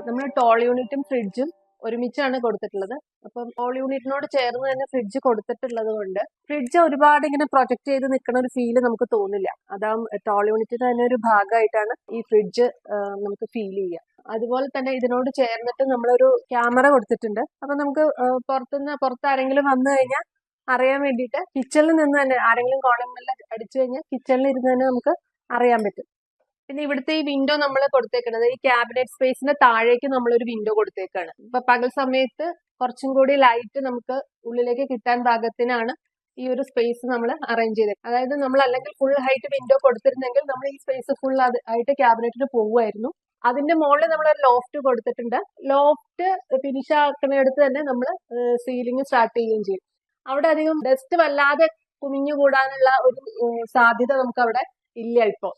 നമ്മൾ ടോൾ യൂണിറ്റും ഫ്രിഡ്ജും ഒരുമിച്ചാണ് കൊടുത്തിട്ടുള്ളത്. അപ്പം ടോൾ യൂണിറ്റിനോട് ചേർന്ന് തന്നെ ഫ്രിഡ്ജ് കൊടുത്തിട്ടുള്ളത് കൊണ്ട് ഫ്രിഡ്ജ് ഒരുപാട് ഇങ്ങനെ പ്രൊജക്ട് ചെയ്ത് നിൽക്കുന്ന ഒരു ഫീല് നമുക്ക് തോന്നില്ല. ടോൾ യൂണിറ്റിന്റെ തന്നെ ഒരു ഭാഗമായിട്ടാണ് ഈ ഫ്രിഡ്ജ് നമുക്ക് ഫീൽ ചെയ്യുക. അതുപോലെ തന്നെ ഇതിനോട് ചേർന്നിട്ട് നമ്മളൊരു ക്യാമറ കൊടുത്തിട്ടുണ്ട്. അപ്പൊ നമുക്ക് പുറത്ത് ആരെങ്കിലും വന്നു കഴിഞ്ഞാൽ അറിയാൻ വേണ്ടിയിട്ട് കിച്ചണിൽ നിന്ന് തന്നെ ആരെങ്കിലും കോളിംഗ് ബെൽ അടിച്ചു കഴിഞ്ഞാൽ കിച്ചണിൽ ഇരുന്ന് തന്നെ നമുക്ക് അറിയാൻ പറ്റും. പിന്നെ ഇവിടുത്തെ ഈ വിൻഡോ നമ്മൾ കൊടുത്തേക്കുന്നത് ഈ ക്യാബിനറ്റ് സ്പേസിന്റെ താഴേക്ക് നമ്മളൊരു വിൻഡോ കൊടുത്തേക്കാണ്. ഇപ്പൊ പകൽ സമയത്ത് കുറച്ചും കൂടി ലൈറ്റ് നമുക്ക് ഉള്ളിലേക്ക് കിട്ടാൻ പാകത്തിനാണ് ഈ ഒരു സ്പേസ് നമ്മൾ അറേഞ്ച് ചെയ്തത്. അതായത് നമ്മൾ അല്ലെങ്കിൽ ഫുൾ ഹൈറ്റ് വിൻഡോ കൊടുത്തിരുന്നെങ്കിൽ നമ്മൾ ഈ സ്പേസ് ഫുൾ ആയിട്ട് ക്യാബിനറ്റിന് പോകുമായിരുന്നു. അതിന്റെ മുകളിൽ നമ്മൾ ഒരു ലോഫ്റ്റ് കൊടുത്തിട്ടുണ്ട്. ലോഫ്റ്റ് ഫിനിഷ് ആക്കുന്നിടത്ത് തന്നെ നമ്മൾ സീലിംഗ് സ്റ്റാർട്ട് ചെയ്യുകയും ചെയ്യും. അവിടെ അധികം ഡസ്റ്റ് വല്ലാതെ കുമിഞ്ഞുകൂടാനുള്ള ഒരു സാധ്യത നമുക്ക് അവിടെ ഇല്ല ഇപ്പോൾ.